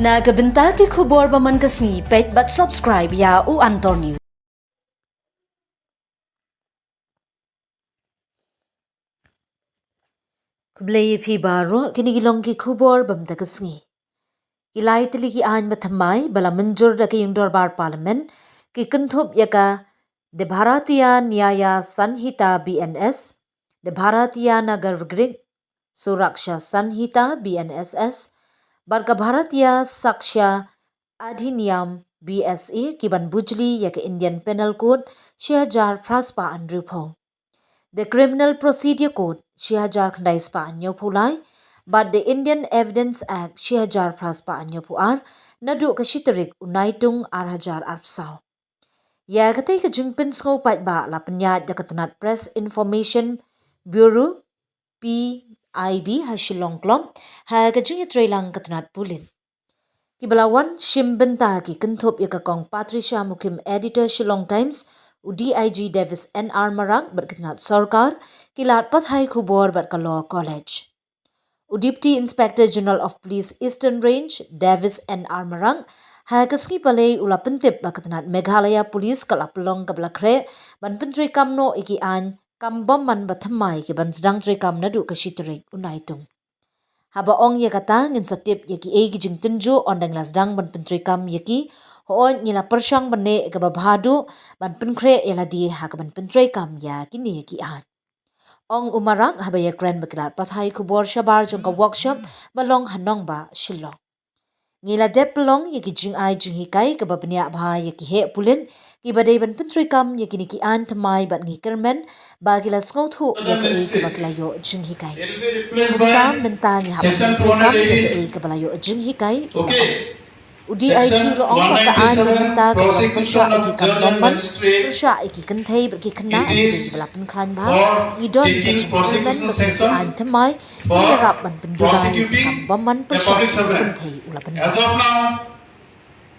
Nagabenta ki khubor baman kasngi pet but subscribe ya u Antor News. Kublay phi baro kinigilong ki khubor bamda kasngi. Ilai tili ki ain thymmai bala manjur da ki yungdor bar parliament ki kentup yaka de Bharatiya Nyaya Sanhita BNS, de Bharatiya Nagargrik Suraksha Sanhita BNSS, barka Bharatiya Saksha Adhiniyam BSE kiban bujli yaka Indian Penal Code 6000 praspa andrupho. The Criminal Procedure Code 6000 khandaispa anyo phulai, but the Indian Evidence Act 6000 praspa anyo puar Naduh tarik Naitung 1000 arpsau. Ya katay ka jingpin ngo pat ba la penyat jakatanat Press Information Bureau PIB Hashilong Klom ha ka jingya trailang katanat pulin. Kibalawan shimbenta ki kentup ya kakong Patricia Mukim Editor Shillong Times UDIG Davis NR Marang berkenat sorkar kilat pathai khubor berka Law College. Deputy Inspector General of Police Eastern Range Davis NR Marang ha kasngi palay ula pentip berkenat Meghalaya Police kalapelong kablakre ban pyntreikam no iki an kambam man bathamai ki ban sedang treikam Naduh tarik Naitung. Haba ong ya kata ngin satip yaki egi jing tenju ondang lasdang ban pyntreikam yaki hoon ngila persyang bane ke babhadu ban penkre ela di ha ke ban pyntreikam ya kini yaki an. Ong umarang haba ya kren bekirat pathai kubor syabar jongka workshop balong hanong ba shilong. Ngila dep pelong yaki jing ai jing hikai ke babniak bha yaki he pulin ki badai ban pyntreikam yaki niki an thymmai bat ngi kermen ba kila ngothu yaki e ke bakila yo jing hikai. Tam mentang ha ban pyntreikam yaki e ke balayo jing hikai. UDIG lo ong bakaan mementa ke dalam persya iki kamboman persya iki kenthei berki kena iki belapan khan ba ngidon ke jingmen berki an thymmai nyerap ban pendudai kamboman persya iki kenthei ulapan. As of now,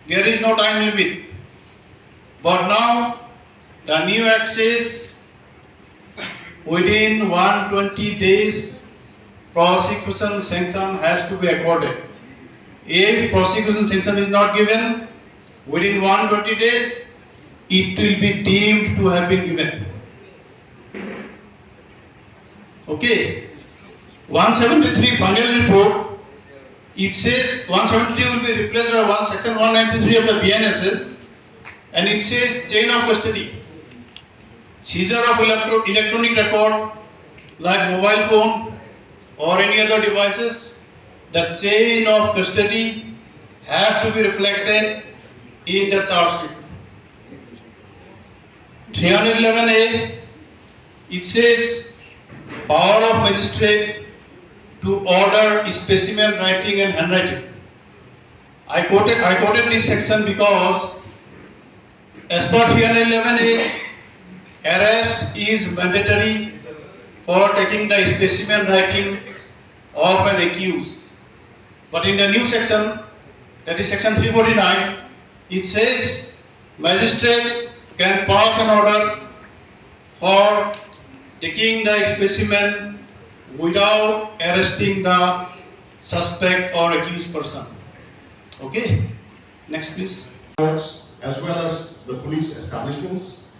there is no time limit. But now, the new act says within 120 days, prosecution sanction has to be accorded. If prosecution sanction is not given within 120 days, it will be deemed to have been given. Okay. 173 final report, it says 173 will be replaced by section 193 of the BNS, and it says chain of custody. Seizure of electronic record like mobile phone or any other devices, the chain of custody have to be reflected in the charge sheet. 311A, it says power of magistrate to order specimen writing and handwriting. I quoted this section because as per 311A, arrest is mandatory for taking the specimen writing of an accused. But in the new section, that is section 349, it says magistrate can pass an order for taking the specimen without arresting the suspect or accused person. Okay, next please. As well as the police establishments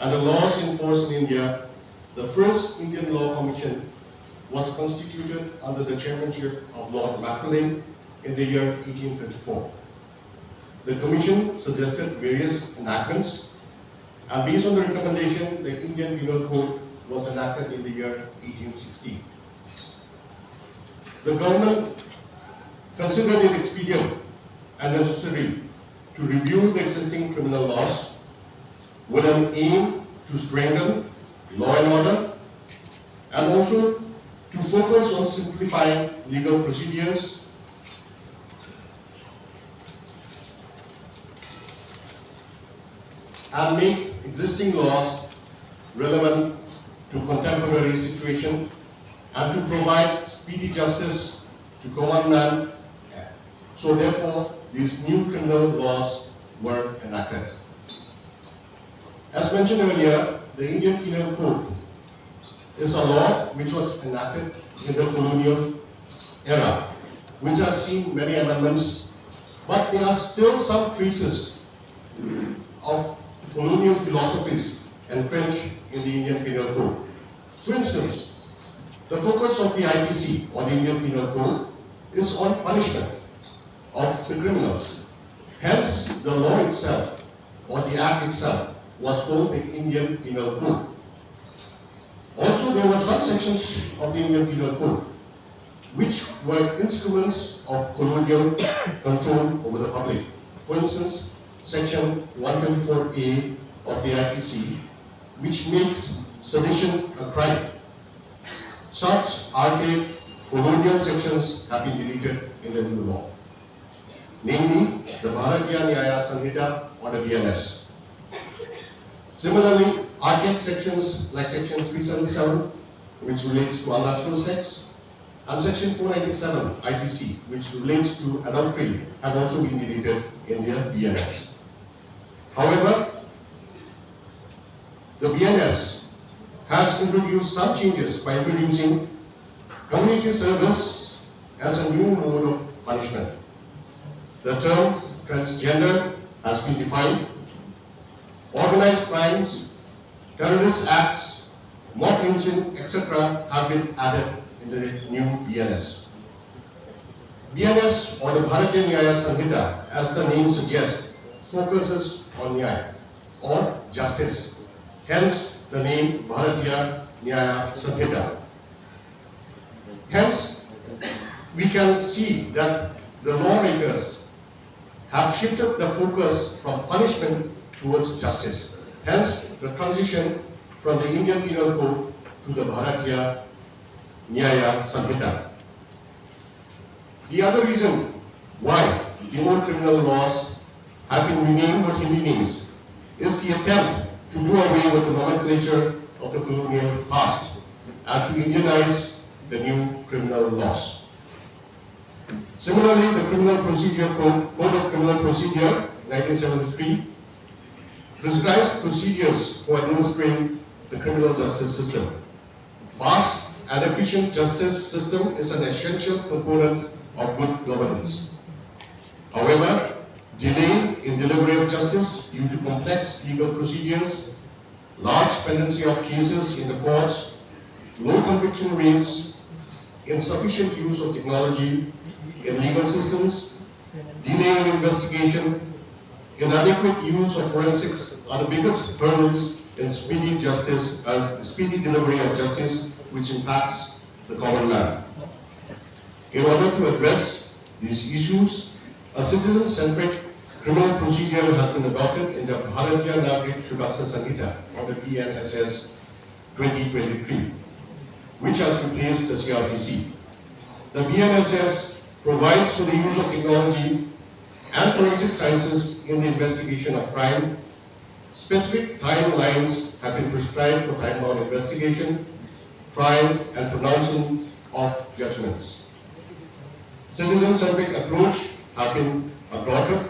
and the laws enforced in India, the first Indian Law Commission was constituted under the chairmanship of Lord Macmillan in the year 1824. The Commission suggested various enactments, and based on the recommendation, the Indian Penal Code was enacted in the year 1860. The government considered it expedient and necessary to review the existing criminal laws with an aim to strengthen law and order and also to focus on simplifying legal procedures and make existing laws relevant to contemporary situation and to provide speedy justice to common man. So therefore, these new criminal laws were enacted. As mentioned earlier, the Indian Penal Code is a law which was enacted in the colonial era which has seen many amendments, but there are still some traces of colonial philosophies entrenched in the Indian Penal Code. For instance, the focus of the IPC, or the Indian Penal Code, is on punishment of the criminals. Hence, the law itself, or the act itself, was called the Indian Penal Code. Also, there were some sections of the Indian Penal Code which were instruments of colonial control over the public. For instance, Section 124A of the IPC, which makes sedition a crime. Such archaic colonial sections have been deleted in the new law, namely the Bharatiya Nyaya Sanhita, or the BNS. Similarly, archaic sections like Section 377, which relates to unnatural sex, and Section 497 IPC, which relates to adultery, have also been deleted in the BNS. However, the BNS has introduced some changes by introducing community service as a new mode of punishment. The term transgender has been defined. Organized crimes, terrorist acts, mock lynching, etc. have been added in the new BNS. BNS, or the Bharatiya Nyaya Sanhita, as the name suggests, focuses on nyaya, or justice. Hence, the name Bharatiya Nyaya Sanhita. Hence, we can see that the lawmakers have shifted the focus from punishment towards justice. Hence, the transition from the Indian Penal Code to the Bharatiya Nyaya Sanhita. The other reason why the old criminal laws have been renamed with Hindi names is the attempt to do away with the nomenclature of the colonial past and to Indianize the new criminal laws. Similarly, the Criminal Procedure Code of Criminal Procedure 1973 prescribes procedures for administering the criminal justice system. Fast and efficient justice system is an essential component of good governance. However, delay in delivery of justice due to complex legal procedures, large pendency of cases in the courts, low conviction rates, insufficient use of technology in legal systems, delay in investigation, inadequate use of forensics are the biggest hurdles in speedy justice and speedy delivery of justice, which impacts the common man. In order to address these issues, a citizen-centric criminal procedure has been adopted in the Bharatiya Nyaya Sanhita, or the BNSS 2023, which has replaced the CRPC. The BNSS provides for the use of technology and forensic sciences in the investigation of crime. Specific timelines have been prescribed for time-bound investigation, trial, and pronouncement of judgments. Citizen-centric approach have been adopted